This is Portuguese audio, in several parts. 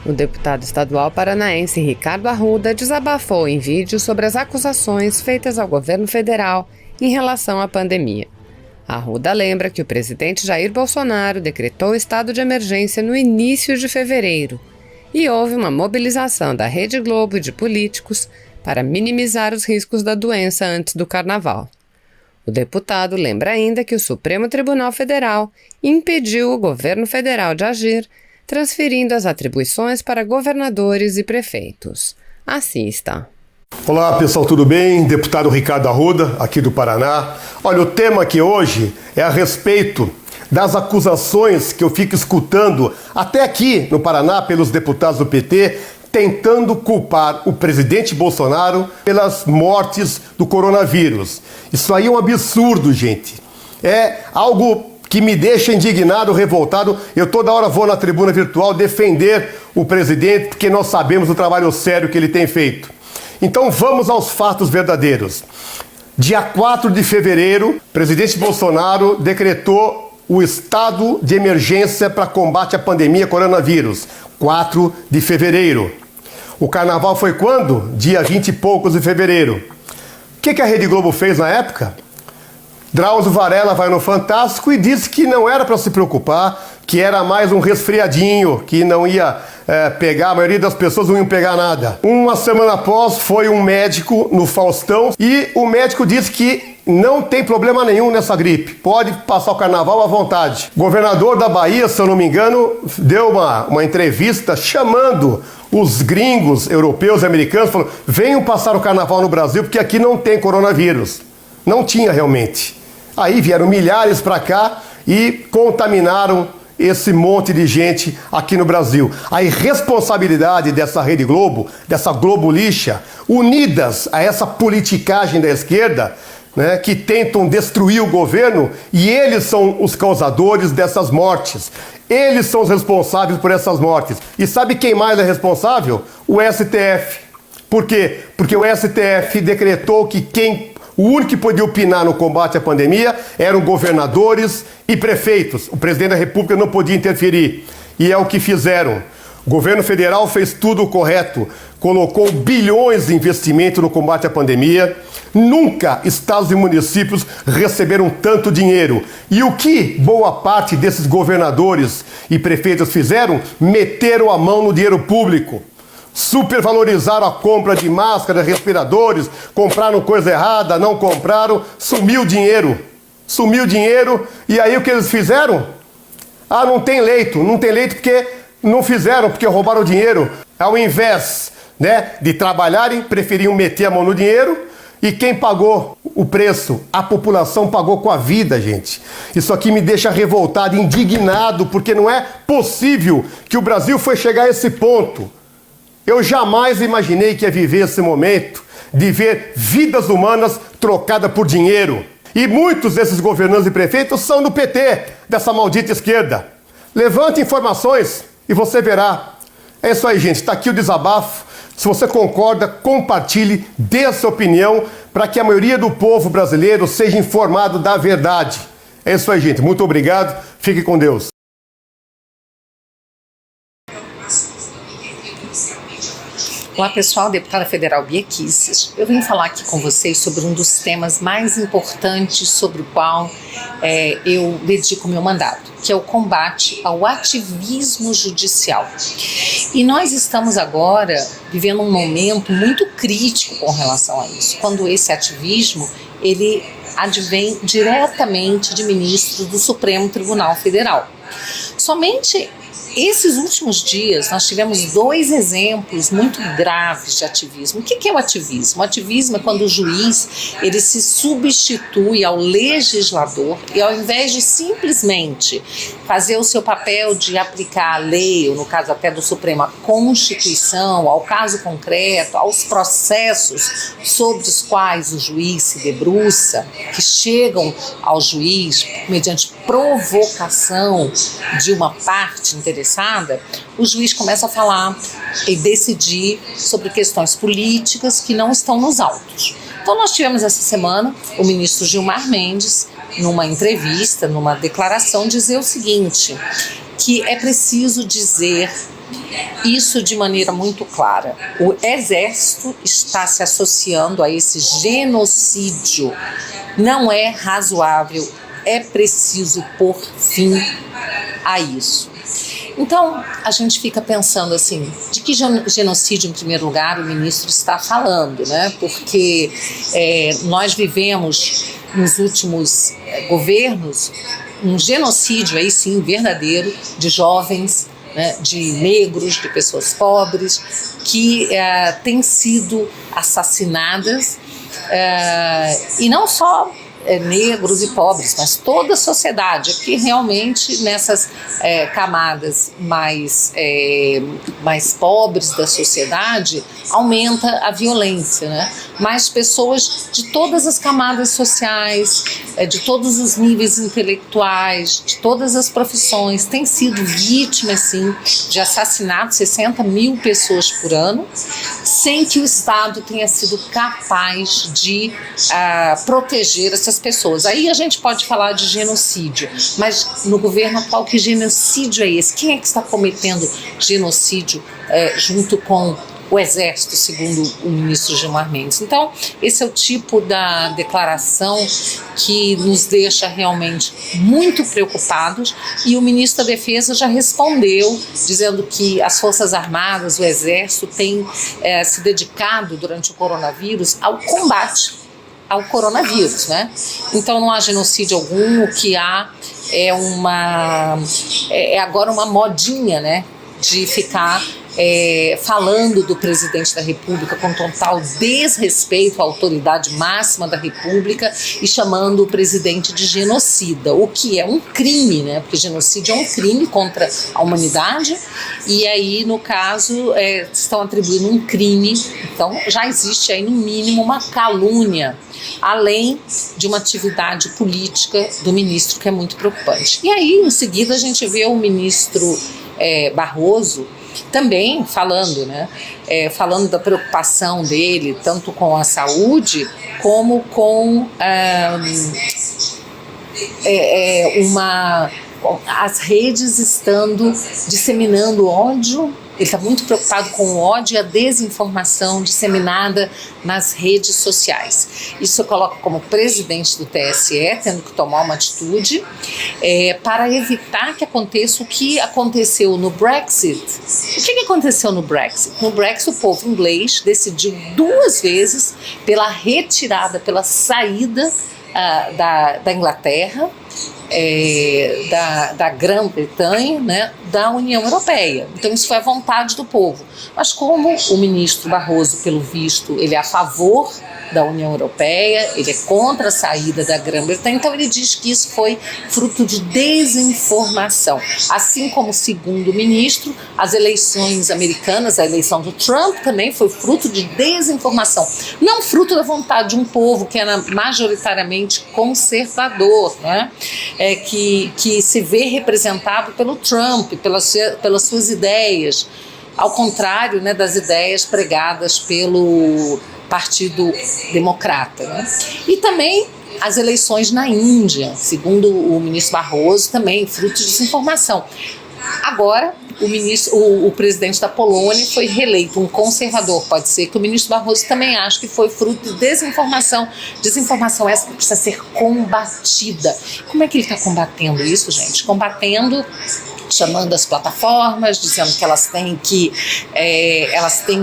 O deputado estadual paranaense Ricardo Arruda desabafou em vídeo sobre as acusações feitas ao governo federal em relação à pandemia. Arruda lembra que o presidente Jair Bolsonaro decretou estado de emergência no início de fevereiro e houve uma mobilização da Rede Globo e de políticos para minimizar os riscos da doença antes do carnaval. O deputado lembra ainda que o Supremo Tribunal Federal impediu o governo federal de agir, transferindo as atribuições para governadores e prefeitos. Assista. Olá pessoal, tudo bem? Deputado Ricardo Arruda, aqui do Paraná. Olha, o tema aqui hoje é a respeito das acusações que eu fico escutando até aqui no Paraná pelos deputados do PT, tentando culpar o presidente Bolsonaro pelas mortes do coronavírus. Isso aí é um absurdo, gente. É algo que me deixa indignado, revoltado. Eu toda hora vou na tribuna virtual defender o presidente, porque nós sabemos o trabalho sério que ele tem feito. Então vamos aos fatos verdadeiros. Dia 4 de fevereiro, o presidente Bolsonaro decretou o estado de emergência para combate à pandemia coronavírus. 4 de fevereiro. O carnaval foi quando? Dia 20 e poucos de fevereiro. O que a Rede Globo fez na época? Drauzio Varela vai no Fantástico e disse que não era para se preocupar, que era mais um resfriadinho, que não ia pegar, a maioria das pessoas não iam pegar nada. Uma semana após foi um médico no Faustão e o médico disse que não tem problema nenhum nessa gripe, pode passar o carnaval à vontade. O governador da Bahia, se eu não me engano, deu uma entrevista chamando os gringos europeus e americanos, falando: venham passar o carnaval no Brasil porque aqui não tem coronavírus. Não tinha realmente. Aí vieram milhares para cá e contaminaram esse monte de gente aqui no Brasil. A irresponsabilidade dessa Rede Globo, dessa Globo lixa, unidas a essa politicagem da esquerda, né, que tentam destruir o governo, e eles são os causadores dessas mortes. Eles são os responsáveis por essas mortes. E sabe quem mais é responsável? O STF. Por quê? Porque o STF decretou que o único que podia opinar no combate à pandemia eram governadores e prefeitos. O presidente da República não podia interferir. E é o que fizeram. O governo federal fez tudo o correto. Colocou bilhões de investimento no combate à pandemia. Nunca estados e municípios receberam tanto dinheiro. E o que boa parte desses governadores e prefeitos fizeram? Meteram a mão no dinheiro público. Supervalorizaram a compra de máscaras, respiradores, compraram coisa errada, não compraram, sumiu o dinheiro. Sumiu o dinheiro, e aí o que eles fizeram? Ah, não tem leito porque não fizeram, porque roubaram o dinheiro. Ao invés, de trabalharem, preferiam meter a mão no dinheiro, e quem pagou o preço? A população pagou com a vida, gente. Isso aqui me deixa revoltado, indignado, porque não é possível que o Brasil foi chegar a esse ponto. Eu jamais imaginei que ia viver esse momento de ver vidas humanas trocadas por dinheiro. E muitos desses governantes e prefeitos são do PT, dessa maldita esquerda. Levante informações e você verá. É isso aí, gente. Está aqui o desabafo. Se você concorda, compartilhe, dê a sua opinião para que a maioria do povo brasileiro seja informado da verdade. É isso aí, gente. Muito obrigado. Fique com Deus. Olá pessoal, deputada federal Bia Kicis. Eu vim falar aqui com vocês sobre um dos temas mais importantes sobre o qual eu dedico meu mandato, que é o combate ao ativismo judicial. E nós estamos agora vivendo um momento muito crítico com relação a isso, quando esse ativismo ele advém diretamente de ministros do Supremo Tribunal Federal. Somente esses últimos dias nós tivemos 2 exemplos muito graves de ativismo. O que é o ativismo? O ativismo é quando o juiz ele se substitui ao legislador e ao invés de simplesmente fazer o seu papel de aplicar a lei, ou no caso até do Supremo, a Constituição, ao caso concreto, aos processos sobre os quais o juiz se debruça, que chegam ao juiz mediante provocação de uma parte interessada, o juiz começa a falar e decidir sobre questões políticas que não estão nos autos. Então nós tivemos essa semana o ministro Gilmar Mendes, numa entrevista, numa declaração, dizer o seguinte, que é preciso dizer isso de maneira muito clara. O Exército está se associando a esse genocídio. Não é razoável, é preciso pôr fim a isso. Então, a gente fica pensando assim, de que genocídio, em primeiro lugar, o ministro está falando, né? Porque nós vivemos, nos últimos governos, um genocídio, aí sim, verdadeiro, de jovens, né, de negros, de pessoas pobres, que têm sido assassinadas, e não só negros e pobres, mas toda a sociedade, que realmente nessas camadas mais pobres da sociedade aumenta a violência, né? Mas pessoas de todas as camadas sociais, de todos os níveis intelectuais, de todas as profissões, têm sido vítimas, sim, de assassinatos, 60 mil pessoas por ano, sem que o Estado tenha sido capaz de proteger essas pessoas. Aí a gente pode falar de genocídio, mas no governo atual, que genocídio é esse? Quem é que está cometendo genocídio junto com o Exército, segundo o ministro Gilmar Mendes? Então, esse é o tipo da declaração que nos deixa realmente muito preocupados, e o ministro da Defesa já respondeu, dizendo que as Forças Armadas, o Exército, têm se dedicado durante o coronavírus ao combate ao coronavírus, né? Então não há genocídio algum, o que há é agora uma modinha, né, de ficar falando do presidente da República com total desrespeito à autoridade máxima da República e chamando o presidente de genocida, o que é um crime, né? Porque genocídio é um crime contra a humanidade, e aí, no caso, estão atribuindo um crime. Então já existe aí, no mínimo, uma calúnia, além de uma atividade política do ministro, que é muito preocupante. E aí, em seguida, a gente vê o ministro Barroso também falando, né? Falando da preocupação dele, tanto com a saúde, como com as redes estando disseminando ódio. Ele está muito preocupado com o ódio e a desinformação disseminada nas redes sociais. Isso coloca como presidente do TSE, tendo que tomar uma atitude para evitar que aconteça o que aconteceu no Brexit. O que aconteceu no Brexit? No Brexit, o povo inglês decidiu 2 vezes pela retirada, pela saída da Inglaterra, da Grã-Bretanha, né, da União Europeia. Então isso foi a vontade do povo. Mas como o ministro Barroso, pelo visto, ele é a favor da União Europeia, ele é contra a saída da Grã-Bretanha, então ele diz que isso foi fruto de desinformação. Assim como, segundo o ministro, as eleições americanas, a eleição do Trump também foi fruto de desinformação, não fruto da vontade de um povo que era majoritariamente conservador, né? Que se vê representado pelo Trump, pelas suas ideias, ao contrário, né, das ideias pregadas pelo Partido Democrata, né? E também as eleições na Índia, segundo o ministro Barroso, também fruto de desinformação. Agora, o presidente da Polônia foi reeleito, um conservador. Pode ser que o ministro Barroso também ache que foi fruto de desinformação. Desinformação essa que precisa ser combatida. Como é que ele está combatendo isso, gente? Combatendo, chamando as plataformas, dizendo que elas têm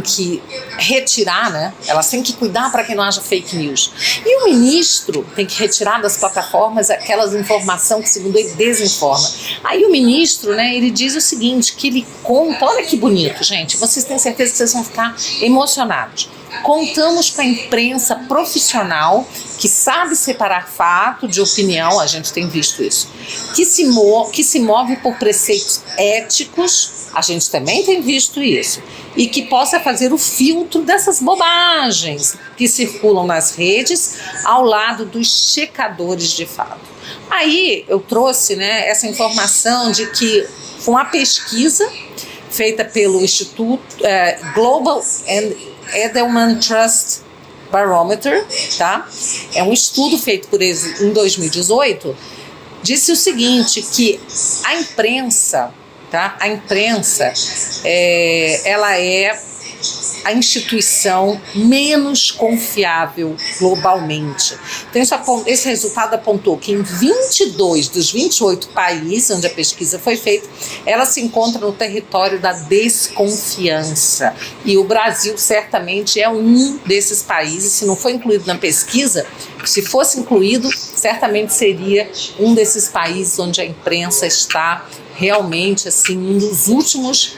que retirar, né? Elas têm que cuidar para que não haja fake news. E o ministro tem que retirar das plataformas aquelas informações que, segundo ele, desinforma. Aí o ministro, né, ele diz o seguinte, que ele conta, olha que bonito, gente, vocês têm certeza que vocês vão ficar emocionados. Contamos com a imprensa profissional que sabe separar fato de opinião, a gente tem visto isso, que se move por preceitos éticos, a gente também tem visto isso, e que possa fazer o filtro dessas bobagens que circulam nas redes ao lado dos checadores de fato. Aí eu trouxe, né, essa informação de que foi uma pesquisa feita pelo Instituto Global Edelman Trust Barometer, tá? É um estudo feito por eles em 2018, disse o seguinte, que a imprensa tá? A imprensa, ela é a instituição menos confiável globalmente. Então, esse resultado apontou que em 22 dos 28 países onde a pesquisa foi feita, ela se encontra no território da desconfiança. E o Brasil certamente é um desses países. Se não foi incluído na pesquisa, se fosse incluído, certamente seria um desses países onde a imprensa está realmente assim, um dos últimos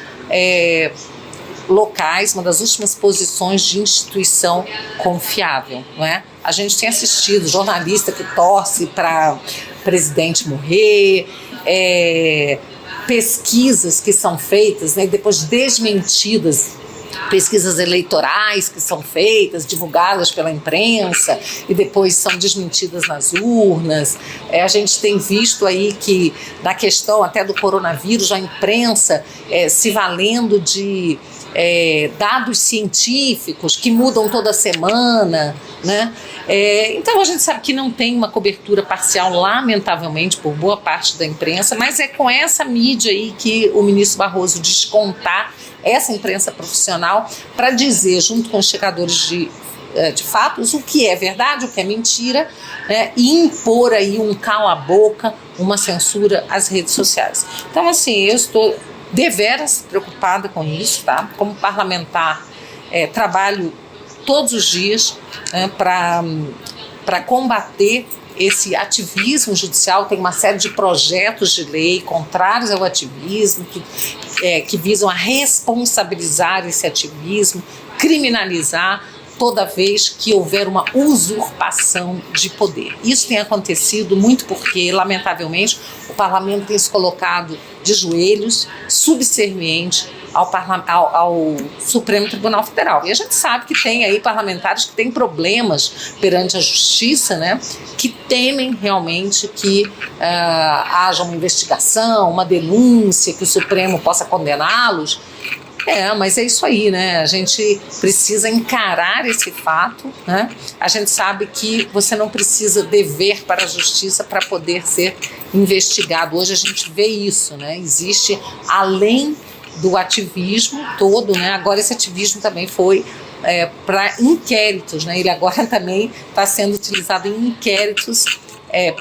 locais, uma das últimas posições de instituição confiável, não é? A gente tem assistido jornalista que torce para presidente morrer, pesquisas que são feitas, né, depois desmentidas, pesquisas eleitorais que são feitas, divulgadas pela imprensa e depois são desmentidas nas urnas. A gente tem visto aí que na questão até do coronavírus, a imprensa se valendo de dados científicos que mudam toda semana, né? Então a gente sabe que não tem uma cobertura parcial, lamentavelmente, por boa parte da imprensa, mas é com essa mídia aí que o ministro Barroso diz contar, essa imprensa profissional, para dizer, junto com os checadores de fatos, o que é verdade, o que é mentira, né, e impor aí um cala-boca, uma censura às redes sociais. Então, assim, eu estou deveras preocupada com isso, tá? Como parlamentar, trabalho todos os dias, né, para combater esse ativismo judicial. Tem uma série de projetos de lei contrários ao ativismo, que visam a responsabilizar esse ativismo, criminalizar toda vez que houver uma usurpação de poder. Isso tem acontecido muito porque, lamentavelmente, o parlamento tem se colocado de joelhos, subserviente ao Supremo Tribunal Federal. E a gente sabe que tem aí parlamentares que têm problemas perante a justiça, né, que temem realmente que haja uma investigação, uma denúncia, que o Supremo possa condená-los. Mas é isso aí, né? A gente precisa encarar esse fato, né? A gente sabe que você não precisa dever para a justiça para poder ser investigado. Hoje a gente vê isso, né? Existe, além do ativismo todo, né? Agora esse ativismo também foi para inquéritos, né? Ele agora também está sendo utilizado em inquéritos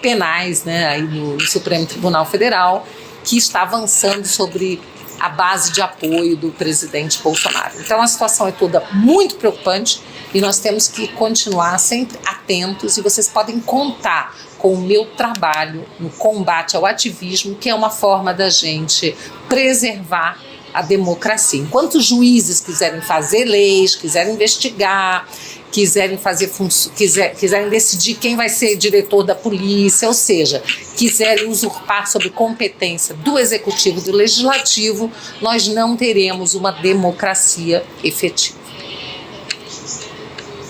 penais, né? Aí no Supremo Tribunal Federal, que está avançando sobre a base de apoio do presidente Bolsonaro. Então a situação é toda muito preocupante e nós temos que continuar sempre atentos, e vocês podem contar com o meu trabalho no combate ao ativismo, que é uma forma da gente preservar a democracia. Enquanto os juízes quiserem fazer leis, quiserem investigar, quiserem decidir quem vai ser diretor da polícia, ou seja, quiserem usurpar sobre competência do executivo e do legislativo, nós não teremos uma democracia efetiva.